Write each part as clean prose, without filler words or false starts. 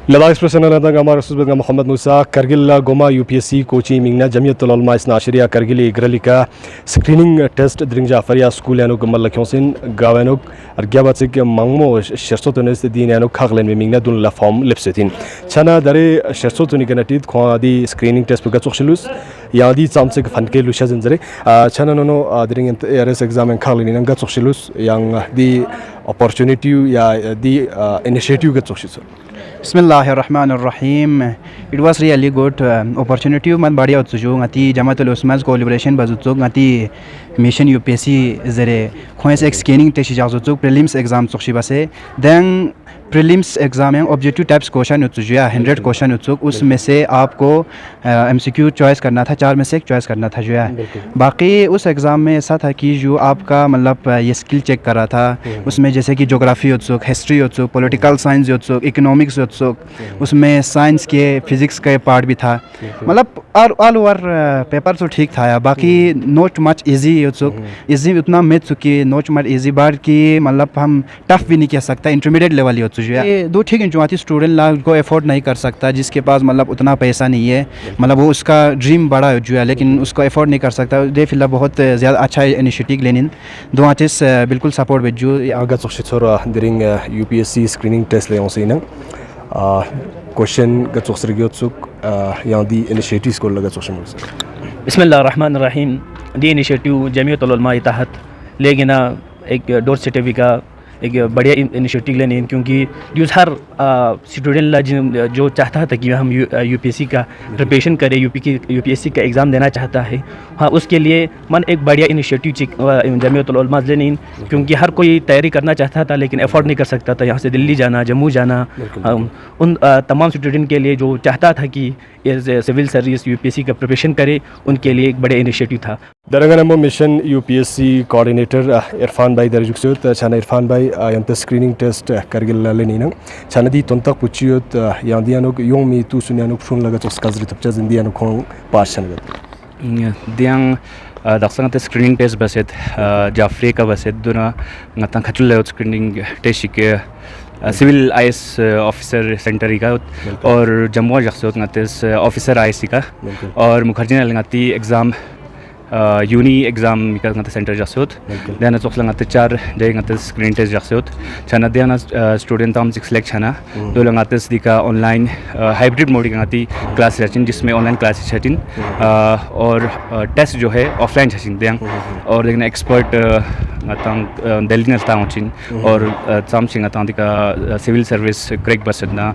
لدا express نلندن گما رسول بن محمد موسیٰ Kargil گوما UPSC Kochi مینگنا جمعیت العلماء ناشریہ کرگلی گرلیکا screening test درنگ Jafaria school یانو گمل لکھیونسن گاوینوک ارگیاباتسک مانگمو شرسوتونس دین یانو کھاغلن میں مینگنا دون لفام لپستین چھنا درے شرسوتونی گنٹید خواه دی سکریننگ ٹیسٹ پگا چوخشلوس یا دی چامسک فنکے لوشا زنزرے چھنا نونو درنگ ایرس ایگزامن کھاغلن ننگا چوخشلوس یانگ دی opportunity یا دی initiative گا چوخشلوس. بسم اللہ الرحمن الرحیم. It was really good opportunity. من بڑھیا ہوتسو ngati جماعت العلماء collaboration بازوتسو ngati mission UPSC زرے خویس ایک scanning test جازوتسو prelims exam چوخشی باسے then prelims exam میں objective types question ہوتسو یا 100 question ہوتسو اس میں سے آپ کو MCQ چوائس کرنا تھا 4 میں سے ایک چوائس کرنا تھا جو ہے. باقی اس ایگزام میں ایسا تھا کہ جو آپ کا مطلب یہ اسکل چیک کر رہا تھا اس میں جیسے کہ جغرافی ہوتسو ہسٹری ہوتسو پولیٹیکل سائنس ہوتسو اکنامکس ہوتسو اس میں سائنس کے فزکس کا پارٹ بھی تھا مطلب آل اوور پیپر تو ٹھیک تھا. باقی نوٹ مچ ایزی ہوتسو ایزی اتنا میتھ کہ نوٹ مچ ایزی بار کی مطلب ہم ٹف بھی نہیں کہہ سکتا انٹرمیڈیٹ لیول ہی ہوتسو جو ہے. دو ٹھیک انچواتی اسٹوڈنٹ لا کو افورڈ نہیں کر سکتا جس کے پاس مطلب اتنا پیسہ نہیں ہے مطلب وہ اس کا ڈریم بڑا جو ہے لیکن اس کو افورڈ نہیں کر سکتا دے فی الحال بہت زیادہ اچھا انیشیٹیو لینن دو آرٹسٹ بالکل سپورٹ بجو آگا چوخشتور درنگ UPSC سکریننگ ٹیسٹ لے اونسینہ کوشچن گا چوخسرگیوتسوک یا دی انیشیٹیوز کو لگا چوخشن مرسل. بسم اللہ الرحمن الرحیم. دی انیشیٹیو جمعیت العلماء تحت لے گنا ایک ڈور سٹیوی کا ایک بڑھیا انیشیٹیو لینے کیونکہ ڈیوز ہر اسٹوڈنٹ جو چاہتا تھا کہ ہم UPSC کا پریپریشن کرے UPSC کا ایگزام دینا چاہتا ہے ہاں اس کے لیے من ایک بڑھیا انیشیٹیو جمعیت العلماء لینین کیونکہ ہر کوئی تیاری کرنا چاہتا تھا لیکن افورڈ نہیں کر سکتا تھا یہاں سے دلی جانا جموں جانا. ان تمام اسٹوڈنٹ کے لیے جو چاہتا تھا کہ سول سروس UPSC کا پریپریشن کرے ان کے لیے ایک بڑے انیشیٹیو تھا. درنگنمو مشن UPSC کوآرڈینیٹر عرفان بھائی درجوکسیوت چھانا عرفان بھائی ینت سکریننگ ٹیسٹ کرگل لینینگ چھانا دی تنتق پوچیوت یا دیانوک یوم می تو سنیانوک شون لگا چوس کازری تپچا زندیانوک کھون پاس چھنگت دیان دقسنگت سکریننگ ٹیسٹ بسیت جعفری کا بسیت دونا نتان کھچل لیوت سکریننگ ٹیسٹ کے سول IS آفیسر سینٹری کا اور جموں جخصوت نتس آفیسر ISC کا اور مکھرجین لنگاتی ایگزام یونی ایگزام نت سینٹر جخصوت دینا چوخ لنگات 4 جے نت سکرین ٹیسٹ جخصوت چھنا دینا اسٹوڈنٹ تام سلیکٹ چھنا دو لنگاتس دی کا آن لائن ہائبریڈ موڈ نگاتی کلاس رچن جس میں آن لائن کلاسز چھٹن اور ٹیسٹ جو ہے آف لائن چھچن دیاں اور لیکن ایکسپرٹ نتان دلی نتان وچن اور تام چھ نتان دی کا سول سروس کریک بسدنا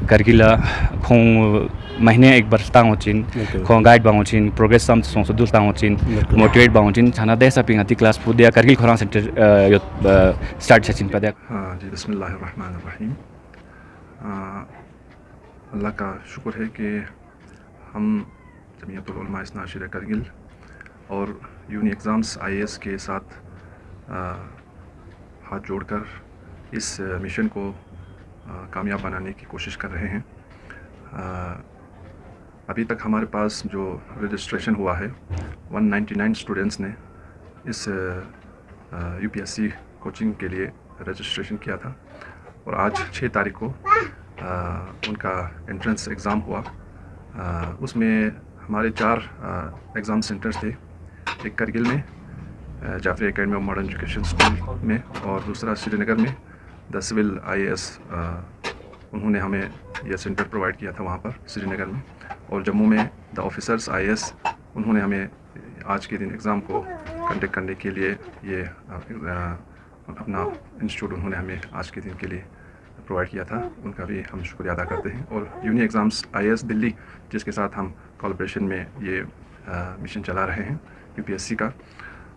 کرگلا کھون مہینے ایک برتا ہوچین کھون گائیڈ باؤچین پروگریس سام سو دلتا ہوچین موٹیویٹ باؤچین چھانا دے سا پینگاتی کلاس پود دیا کرگل کھوران سینٹر سٹارٹ چھچین پدیا. جی بسم اللہ الرحمن الرحیم. اللہ کا شکر ہے کہ ہم جمعیت العلماء ناشریہ کرگل اور یونی ایگزامس IAS کے ساتھ ہاتھ جوڑ کر اس مشن کو کامیاب بنانے کی کوشش کر رہے ہیں. ابھی تک ہمارے پاس جو رجسٹریشن ہوا ہے 199 اسٹوڈنٹس نے اس UPSC کوچنگ کے لیے رجسٹریشن کیا تھا اور آج 6 تاریخ کو ان کا انٹرنس ایگزام ہوا. اس میں ہمارے 4 ایگزام سینٹرز تھے, ایک کرگل میں Jafri academy of modern education school میں اور دوسرا سری نگر میں دا سول IAS انہوں نے ہمیں یہ سینٹر پرووائڈ کیا تھا وہاں پر سری نگر میں, اور جموں میں دا آفیسرس IAS انہوں نے ہمیں آج کے دن ایگزام کو کنڈکٹ کرنے کے لیے یہ اپنا انسٹیٹیوٹ انہوں نے ہمیں آج کے دن کے لیے پرووائڈ کیا تھا, ان کا بھی ہم شکریہ ادا کرتے ہیں. اور یونی ایگزامس IAS دلی جس کے ساتھ ہم کولابریشن میں یہ مشن چلا رہے ہیں UPSC کا,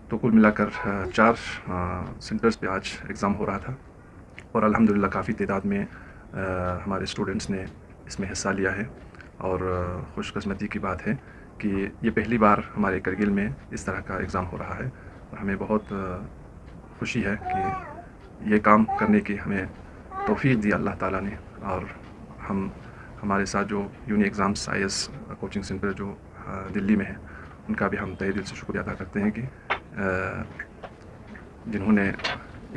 تو کل ملا کر 4 سینٹرز پہ آج ایگزام ہو رہا تھا اور الحمدللہ کافی تعداد میں ہمارے اسٹوڈنٹس نے اس میں حصہ لیا ہے. اور خوش قسمتی کی بات ہے کہ یہ پہلی بار ہمارے کرگل میں اس طرح کا ایگزام ہو رہا ہے اور ہمیں بہت خوشی ہے کہ یہ کام کرنے کی ہمیں توفیق دی اللہ تعالیٰ نے. اور ہمارے ساتھ جو uni exams IAS coaching centre جو دلی میں ہے ان کا بھی ہم تہہ دل سے شکریہ ادا کرتے ہیں کہ جنہوں نے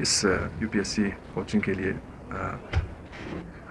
اس UPSC کوچنگ کے لیے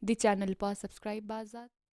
di channel pa subscribe bazat.